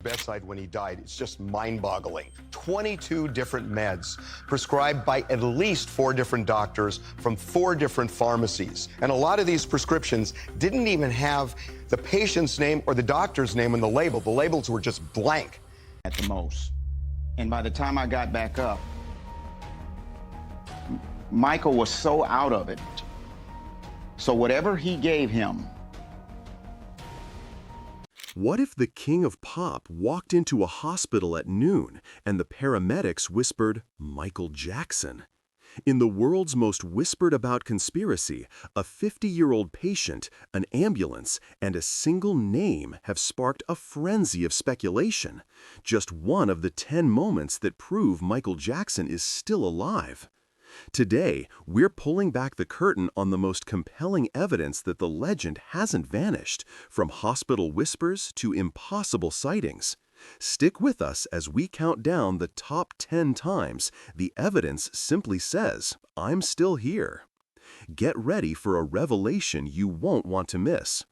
bedside when he died, it's just mind-boggling. 22 different meds prescribed by at least 4 different doctors from 4 different pharmacies. And a lot of these prescriptions didn't even have the patient's name or the doctor's name on the label. The labels were just blank. At the most. And by the time I got back up, Micheal was so out of it. So whatever he gave him. What if the king of pop walked into a hospital at noon and the paramedics whispered, Michael Jackson? In the world's most whispered about conspiracy, a 50-year-old patient, an ambulance, and a single name have sparked a frenzy of speculation. Just one of the 10 moments that prove Michael Jackson is still alive. Today, we're pulling back the curtain on the most compelling evidence that the legend hasn't vanished, from hospital whispers to impossible sightings. Stick with us as we count down the top 10 times the evidence simply says, I'm still here. Get ready for a revelation you won't want to miss.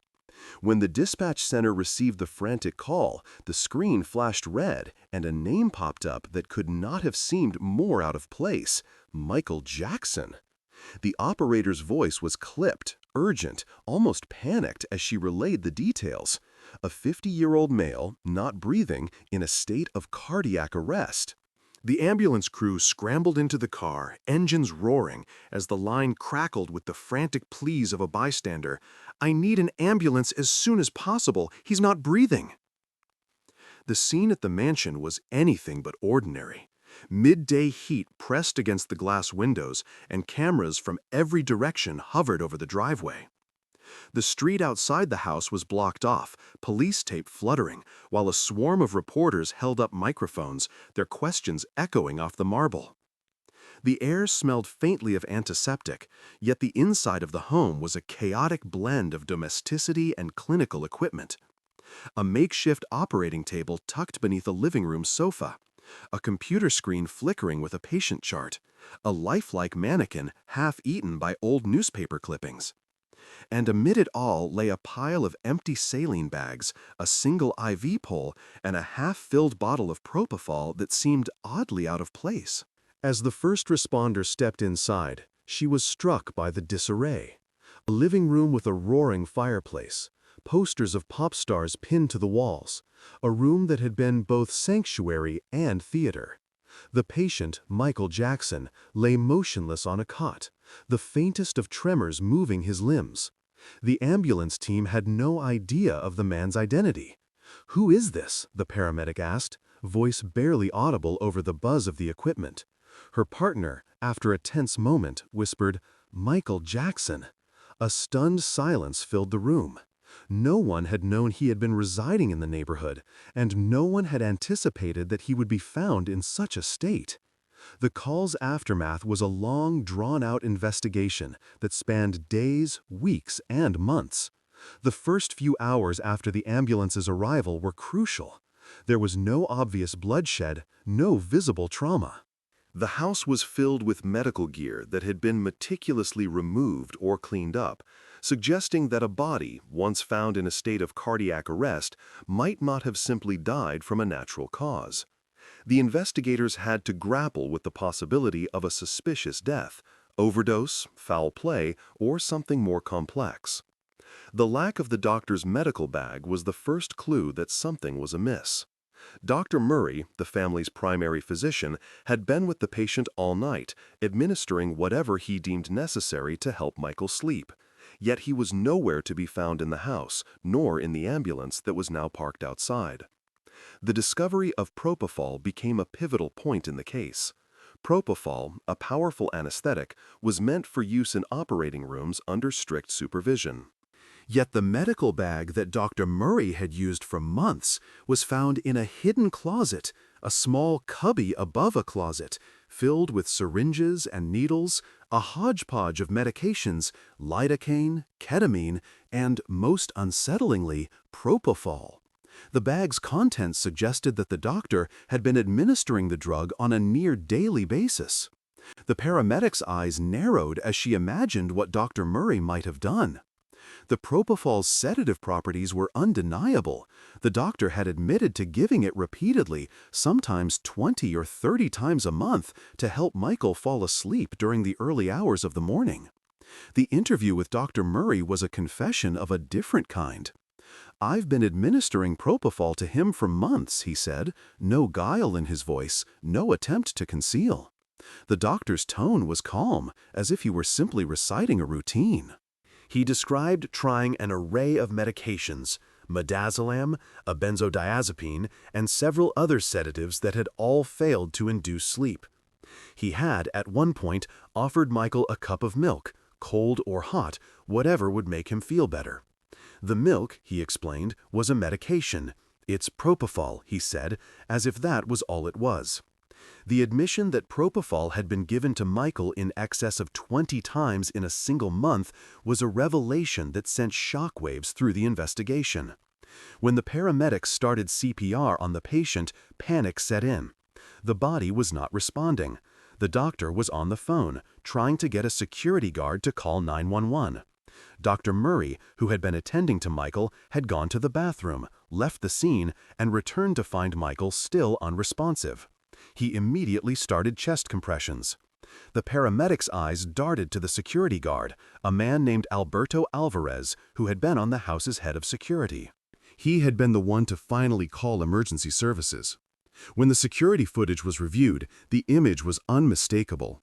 When the dispatch center received the frantic call, the screen flashed red and a name popped up that could not have seemed more out of place, Michael Jackson. The operator's voice was clipped, urgent, almost panicked as she relayed the details. A 50-year-old male, not breathing, in a state of cardiac arrest. The ambulance crew scrambled into the car, engines roaring, as the line crackled with the frantic pleas of a bystander. I need an ambulance as soon as possible. He's not breathing. The scene at the mansion was anything but ordinary. Midday heat pressed against the glass windows, and cameras from every direction hovered over the driveway. The street outside the house was blocked off, police tape fluttering, while a swarm of reporters held up microphones, their questions echoing off the marble. The air smelled faintly of antiseptic, yet the inside of the home was a chaotic blend of domesticity and clinical equipment. A makeshift operating table tucked beneath a living room sofa, a computer screen flickering with a patient chart, a lifelike mannequin half-eaten by old newspaper clippings. And amid it all lay a pile of empty saline bags, a single IV pole, and a half-filled bottle of propofol that seemed oddly out of place. As the first responder stepped inside, she was struck by the disarray. A living room with a roaring fireplace, posters of pop stars pinned to the walls, a room that had been both sanctuary and theater. The patient, Michael Jackson, lay motionless on a cot, the faintest of tremors moving his limbs. The ambulance team had no idea of the man's identity. Who is this? The paramedic asked, voice barely audible over the buzz of the equipment. Her partner, after a tense moment, whispered, Michael Jackson. A stunned silence filled the room. No one had known he had been residing in the neighborhood, and no one had anticipated that he would be found in such a state. The call's aftermath was a long, drawn-out investigation that spanned days, weeks, and months. The first few hours after the ambulance's arrival were crucial. There was no obvious bloodshed, no visible trauma. The house was filled with medical gear that had been meticulously removed or cleaned up, suggesting that a body, once found in a state of cardiac arrest, might not have simply died from a natural cause. The investigators had to grapple with the possibility of a suspicious death, overdose, foul play, or something more complex. The lack of the doctor's medical bag was the first clue that something was amiss. Dr. Murray, the family's primary physician, had been with the patient all night, administering whatever he deemed necessary to help Michael sleep. Yet he was nowhere to be found in the house, nor in the ambulance that was now parked outside. The discovery of propofol became a pivotal point in the case. Propofol, a powerful anesthetic, was meant for use in operating rooms under strict supervision. Yet the medical bag that Dr. Murray had used for months was found in a hidden closet, a small cubby above a closet, filled with syringes and needles, a hodgepodge of medications, lidocaine, ketamine, and, most unsettlingly, propofol. The bag's contents suggested that the doctor had been administering the drug on a near-daily basis. The paramedic's eyes narrowed as she imagined what Dr. Murray might have done. The propofol's sedative properties were undeniable. The doctor had admitted to giving it repeatedly, sometimes 20 or 30 times a month, to help Michael fall asleep during the early hours of the morning. The interview with Dr. Murray was a confession of a different kind. "I've been administering propofol to him for months," he said, no guile in his voice, no attempt to conceal. The doctor's tone was calm, as if he were simply reciting a routine. He described trying an array of medications, midazolam, a benzodiazepine, and several other sedatives that had all failed to induce sleep. He had, at one point, offered Michael a cup of milk, cold or hot, whatever would make him feel better. The milk, he explained, was a medication. "It's propofol," he said, as if that was all it was. The admission that propofol had been given to Michael in excess of 20 times in a single month was a revelation that sent shockwaves through the investigation. When the paramedics started CPR on the patient, panic set in. The body was not responding. The doctor was on the phone, trying to get a security guard to call 911. Dr. Murray, who had been attending to Michael, had gone to the bathroom, left the scene, and returned to find Michael still unresponsive. He immediately started chest compressions. The paramedic's eyes darted to the security guard, a man named Alberto Alvarez, who had been on the house's head of security. He had been the one to finally call emergency services. When the security footage was reviewed, the image was unmistakable.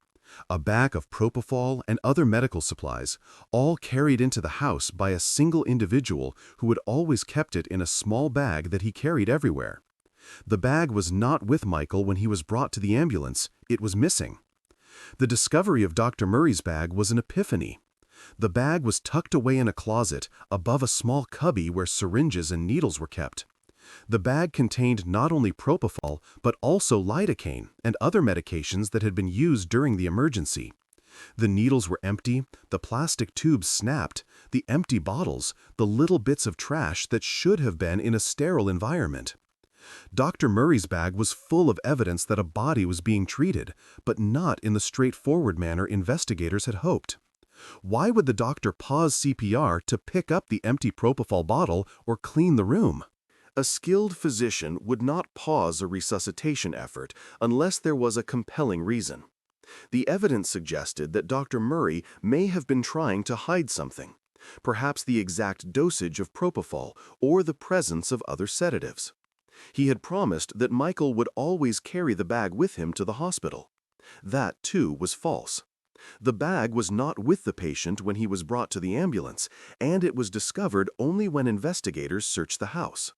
A bag of propofol and other medical supplies, all carried into the house by a single individual who had always kept it in a small bag that he carried everywhere. The bag was not with Michael when he was brought to the ambulance. It was missing. The discovery of Dr. Murray's bag was an epiphany. The bag was tucked away in a closet above a small cubby where syringes and needles were kept. The bag contained not only propofol, but also lidocaine and other medications that had been used during the emergency. The needles were empty, the plastic tubes snapped, the empty bottles, the little bits of trash that should have been in a sterile environment. Dr. Murray's bag was full of evidence that a body was being treated, but not in the straightforward manner investigators had hoped. Why would the doctor pause CPR to pick up the empty propofol bottle or clean the room? A skilled physician would not pause a resuscitation effort unless there was a compelling reason. The evidence suggested that Dr. Murray may have been trying to hide something, perhaps the exact dosage of propofol or the presence of other sedatives. He had promised that Michael would always carry the bag with him to the hospital. That, too, was false. The bag was not with the patient when he was brought to the ambulance, and it was discovered only when investigators searched the house.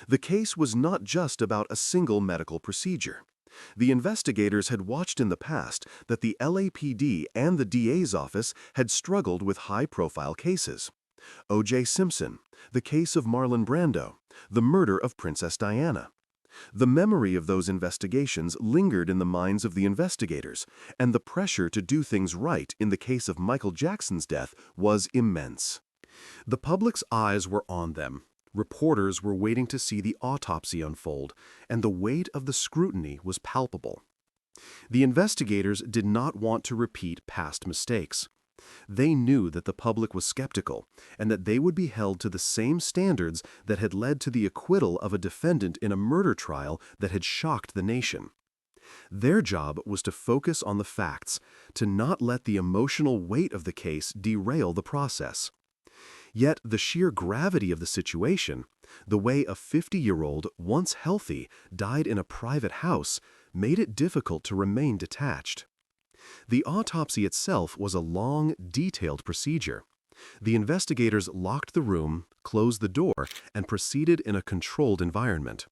The case was not just about a single medical procedure. The investigators had watched in the past that the LAPD and the DA's office had struggled with high-profile cases. O.J. Simpson, the case of Marlon Brando, the murder of Princess Diana. The memory of those investigations lingered in the minds of the investigators, and the pressure to do things right in the case of Michael Jackson's death was immense. The public's eyes were on them. Reporters were waiting to see the autopsy unfold, and the weight of the scrutiny was palpable. The investigators did not want to repeat past mistakes. They knew that the public was skeptical, and that they would be held to the same standards that had led to the acquittal of a defendant in a murder trial that had shocked the nation. Their job was to focus on the facts, to not let the emotional weight of the case derail the process. Yet the sheer gravity of the situation, the way a 50-year-old, once healthy, died in a private house, made it difficult to remain detached. The autopsy itself was a long, detailed procedure. The investigators locked the room, closed the door, and proceeded in a controlled environment.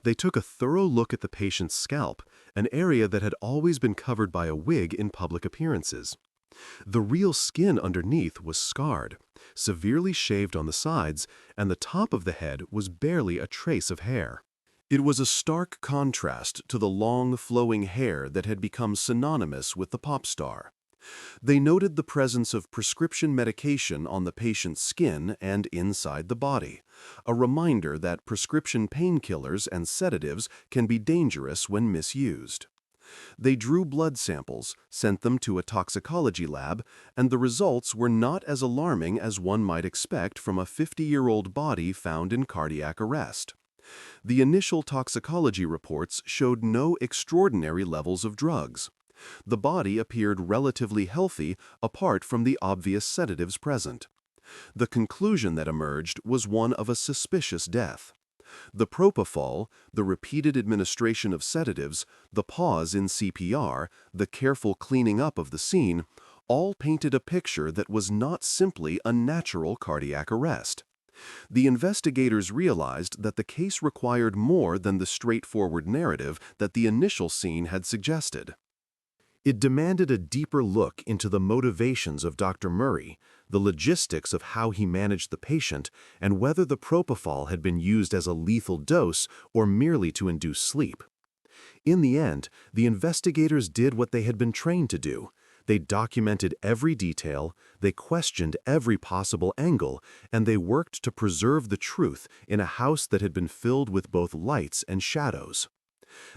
They took a thorough look at the patient's scalp, an area that had always been covered by a wig in public appearances. The real skin underneath was scarred, severely shaved on the sides, and the top of the head was barely a trace of hair. It was a stark contrast to the long, flowing hair that had become synonymous with the pop star. They noted the presence of prescription medication on the patient's skin and inside the body, a reminder that prescription painkillers and sedatives can be dangerous when misused. They drew blood samples, sent them to a toxicology lab, and the results were not as alarming as one might expect from a 50-year-old body found in cardiac arrest. The initial toxicology reports showed no extraordinary levels of drugs. The body appeared relatively healthy apart from the obvious sedatives present. The conclusion that emerged was one of a suspicious death. The propofol, the repeated administration of sedatives, the pause in CPR, the careful cleaning up of the scene, all painted a picture that was not simply a natural cardiac arrest. The investigators realized that the case required more than the straightforward narrative that the initial scene had suggested. It demanded a deeper look into the motivations of Dr. Murray, the logistics of how he managed the patient, and whether the propofol had been used as a lethal dose or merely to induce sleep. In the end, the investigators did what they had been trained to do. They documented every detail, they questioned every possible angle, and they worked to preserve the truth in a house that had been filled with both lights and shadows.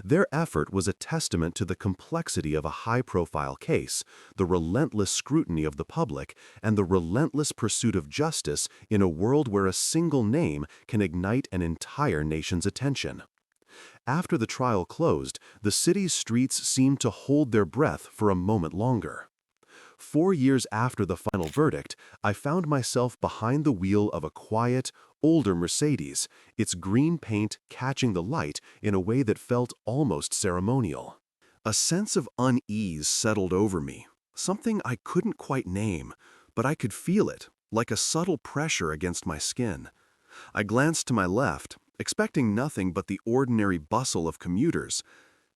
Their effort was a testament to the complexity of a high-profile case, the relentless scrutiny of the public, and the relentless pursuit of justice in a world where a single name can ignite an entire nation's attention. After the trial closed, the city's streets seemed to hold their breath for a moment longer. 4 years after the final verdict, I found myself behind the wheel of a quiet, older Mercedes, its green paint catching the light in a way that felt almost ceremonial. A sense of unease settled over me, something I couldn't quite name, but I could feel it, like a subtle pressure against my skin. I glanced to my left, expecting nothing but the ordinary bustle of commuters.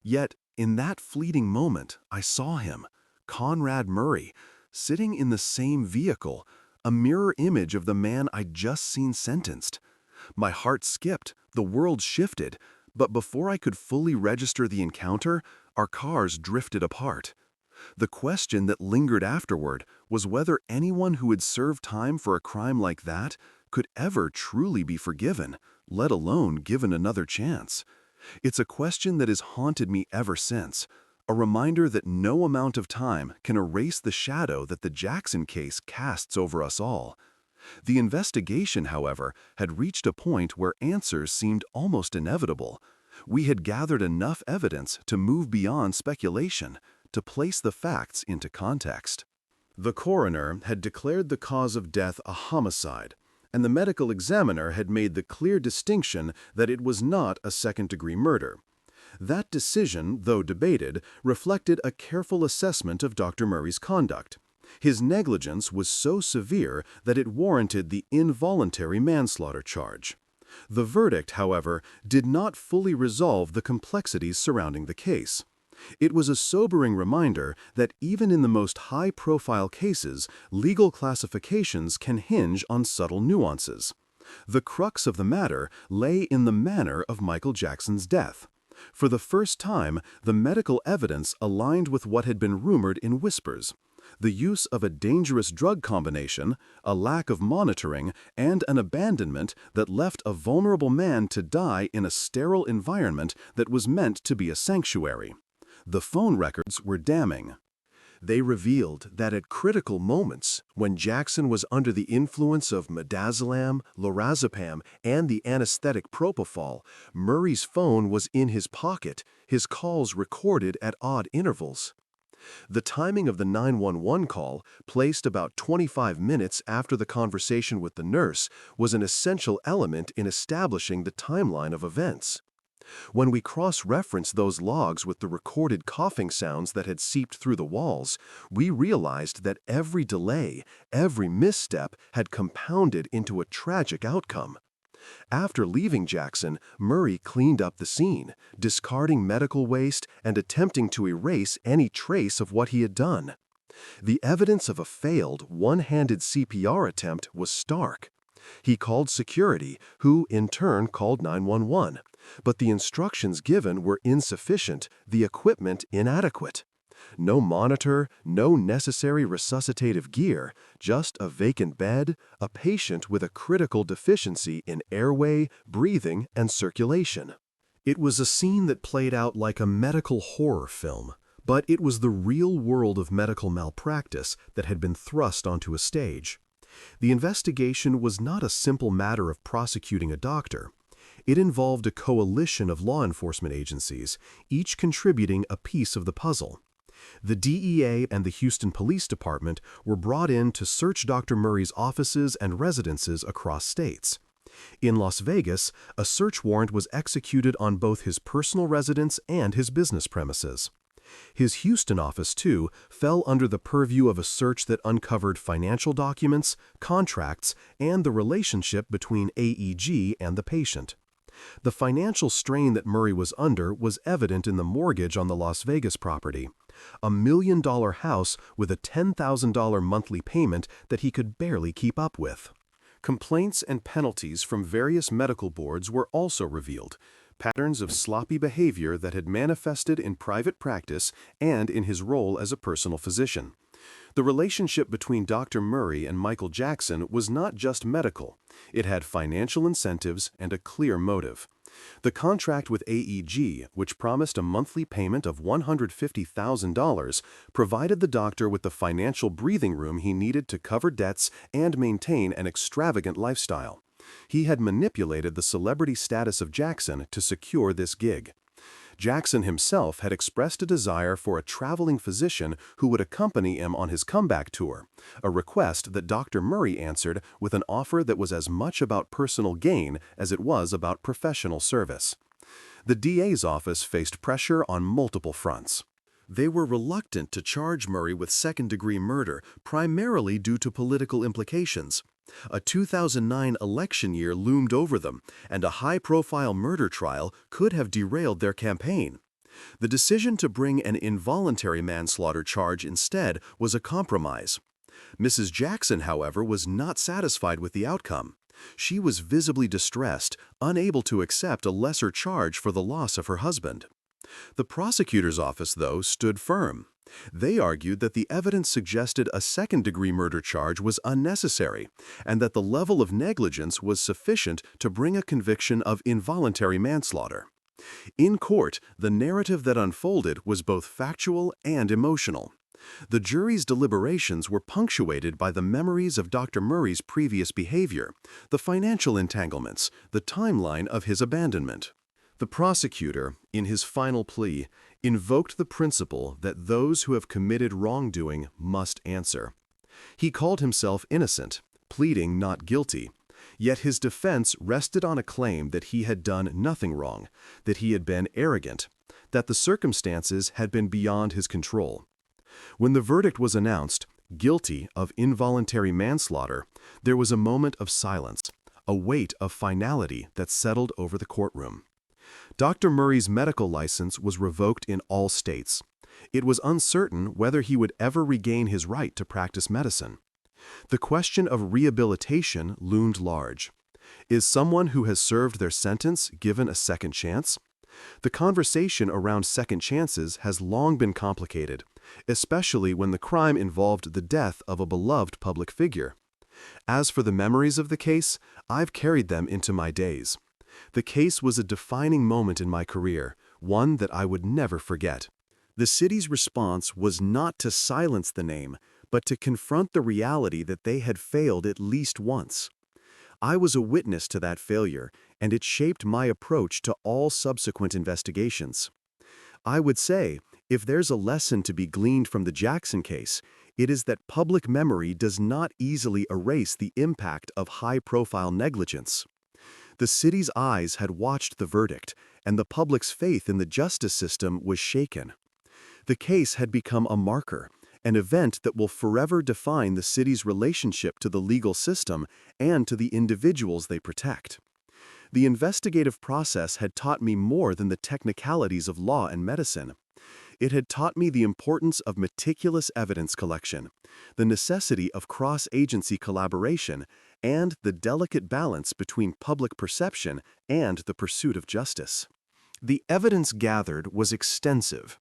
Yet, in that fleeting moment, I saw him, Conrad Murray, sitting in the same vehicle, a mirror image of the man I'd just seen sentenced. My heart skipped, the world shifted, but before I could fully register the encounter, our cars drifted apart. The question that lingered afterward was whether anyone who had served time for a crime like that could ever truly be forgiven, let alone given another chance. It's a question that has haunted me ever since, a reminder that no amount of time can erase the shadow that the Jackson case casts over us all. The investigation, however, had reached a point where answers seemed almost inevitable. We had gathered enough evidence to move beyond speculation, to place the facts into context. The coroner had declared the cause of death a homicide, and the medical examiner had made the clear distinction that it was not a second-degree murder. That decision, though debated, reflected a careful assessment of Dr. Murray's conduct. His negligence was so severe that it warranted the involuntary manslaughter charge. The verdict, however, did not fully resolve the complexities surrounding the case. It was a sobering reminder that even in the most high-profile cases, legal classifications can hinge on subtle nuances. The crux of the matter lay in the manner of Michael Jackson's death. For the first time, the medical evidence aligned with what had been rumored in whispers. The use of a dangerous drug combination, a lack of monitoring, and an abandonment that left a vulnerable man to die in a sterile environment that was meant to be a sanctuary. The phone records were damning. They revealed that at critical moments, when Jackson was under the influence of midazolam, lorazepam, and the anesthetic propofol, Murray's phone was in his pocket, his calls recorded at odd intervals. The timing of the 911 call, placed about 25 minutes after the conversation with the nurse, was an essential element in establishing the timeline of events. When we cross-referenced those logs with the recorded coughing sounds that had seeped through the walls, we realized that every delay, every misstep had compounded into a tragic outcome. After leaving Jackson, Murray cleaned up the scene, discarding medical waste and attempting to erase any trace of what he had done. The evidence of a failed, one-handed CPR attempt was stark. He called security, who in turn called 911. But the instructions given were insufficient, the equipment inadequate. No monitor, no necessary resuscitative gear, just a vacant bed, a patient with a critical deficiency in airway, breathing, and circulation. It was a scene that played out like a medical horror film, but it was the real world of medical malpractice that had been thrust onto a stage. The investigation was not a simple matter of prosecuting a doctor. It involved a coalition of law enforcement agencies, each contributing a piece of the puzzle. The DEA and the Houston Police Department were brought in to search Dr. Murray's offices and residences across states. In Las Vegas, a search warrant was executed on both his personal residence and his business premises. His Houston office, too, fell under the purview of a search that uncovered financial documents, contracts, and the relationship between AEG and the patient. The financial strain that Murray was under was evident in the mortgage on the Las Vegas property, a $1 million house with a $10,000 monthly payment that he could barely keep up with. Complaints and penalties from various medical boards were also revealed, patterns of sloppy behavior that had manifested in private practice and in his role as a personal physician. The relationship between Dr. Murray and Micheal Jackson was not just medical. It had financial incentives and a clear motive. The contract with AEG, which promised a monthly payment of $150,000, provided the doctor with the financial breathing room he needed to cover debts and maintain an extravagant lifestyle. He had manipulated the celebrity status of Jackson to secure this gig. Jackson himself had expressed a desire for a traveling physician who would accompany him on his comeback tour, a request that Dr. Murray answered with an offer that was as much about personal gain as it was about professional service. The DA's office faced pressure on multiple fronts. They were reluctant to charge Murray with second-degree murder, primarily due to political implications. A 2009 election year loomed over them, and a high-profile murder trial could have derailed their campaign. The decision to bring an involuntary manslaughter charge instead was a compromise. Mrs. Jackson, however, was not satisfied with the outcome. She was visibly distressed, unable to accept a lesser charge for the loss of her husband. The prosecutor's office, though, stood firm. They argued that the evidence suggested a second-degree murder charge was unnecessary, and that the level of negligence was sufficient to bring a conviction of involuntary manslaughter. In court, the narrative that unfolded was both factual and emotional. The jury's deliberations were punctuated by the memories of Dr. Murray's previous behavior, the financial entanglements, the timeline of his abandonment. The prosecutor, in his final plea, invoked the principle that those who have committed wrongdoing must answer. He called himself innocent, pleading not guilty, yet his defense rested on a claim that he had done nothing wrong, that he had been arrogant, that the circumstances had been beyond his control. When the verdict was announced, guilty of involuntary manslaughter, there was a moment of silence, a weight of finality that settled over the courtroom. Dr. Murray's medical license was revoked in all states. It was uncertain whether he would ever regain his right to practice medicine. The question of rehabilitation loomed large. Is someone who has served their sentence given a second chance? The conversation around second chances has long been complicated, especially when the crime involved the death of a beloved public figure. As for the memories of the case, I've carried them into my days. The case was a defining moment in my career, one that I would never forget. The city's response was not to silence the name, but to confront the reality that they had failed at least once. I was a witness to that failure, and it shaped my approach to all subsequent investigations. I would say, if there's a lesson to be gleaned from the Jackson case, it is that public memory does not easily erase the impact of high-profile negligence. The city's eyes had watched the verdict, and the public's faith in the justice system was shaken. The case had become a marker, an event that will forever define the city's relationship to the legal system and to the individuals they protect. The investigative process had taught me more than the technicalities of law and medicine. It had taught me the importance of meticulous evidence collection, the necessity of cross-agency collaboration, and the delicate balance between public perception and the pursuit of justice. The evidence gathered was extensive.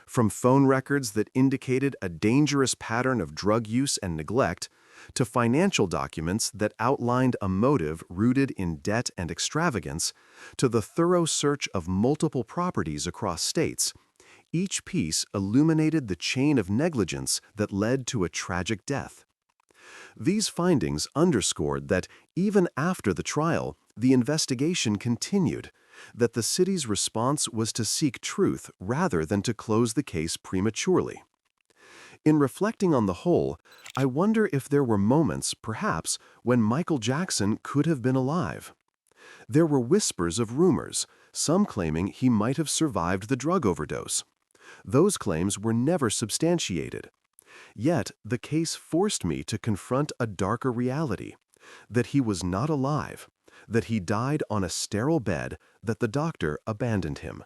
From phone records that indicated a dangerous pattern of drug use and neglect, to financial documents that outlined a motive rooted in debt and extravagance, to the thorough search of multiple properties across states, each piece illuminated the chain of negligence that led to a tragic death. These findings underscored that even after the trial, the investigation continued, that the city's response was to seek truth rather than to close the case prematurely. In reflecting on the whole, I wonder if there were moments, perhaps, when Micheal Jackson could have been alive. There were whispers of rumors, some claiming he might have survived the drug overdose. Those claims were never substantiated. Yet, the case forced me to confront a darker reality, that he was not alive, that he died on a sterile bed, that the doctor abandoned him.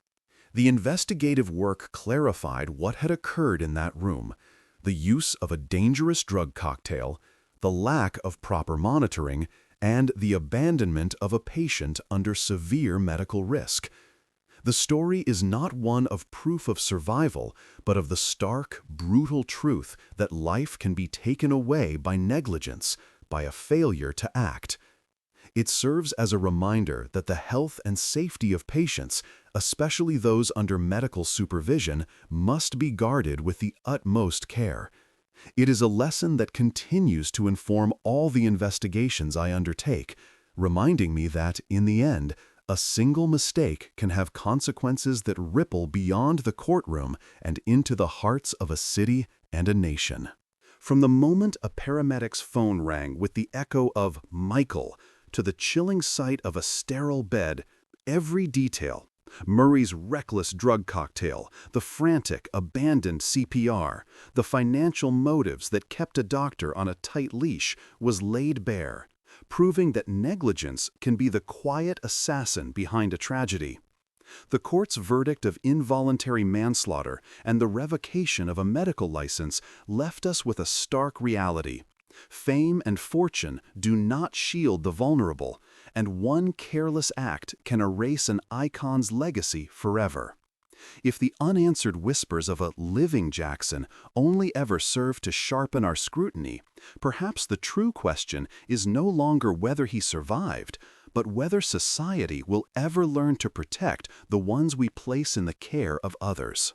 The investigative work clarified what had occurred in that room: the use of a dangerous drug cocktail, the lack of proper monitoring, and the abandonment of a patient under severe medical risk. The story is not one of proof of survival, but of the stark, brutal truth that life can be taken away by negligence, by a failure to act. It serves as a reminder that the health and safety of patients, especially those under medical supervision, must be guarded with the utmost care. It is a lesson that continues to inform all the investigations I undertake, reminding me that, in the end, a single mistake can have consequences that ripple beyond the courtroom and into the hearts of a city and a nation. From the moment a paramedic's phone rang with the echo of "Micheal," to the chilling sight of a sterile bed, every detail, Murray's reckless drug cocktail, the frantic, abandoned CPR, the financial motives that kept a doctor on a tight leash, was laid bare, proving that negligence can be the quiet assassin behind a tragedy. The court's verdict of involuntary manslaughter and the revocation of a medical license left us with a stark reality. Fame and fortune do not shield the vulnerable, and one careless act can erase an icon's legacy forever. If the unanswered whispers of a living Jackson only ever serve to sharpen our scrutiny, perhaps the true question is no longer whether he survived, but whether society will ever learn to protect the ones we place in the care of others.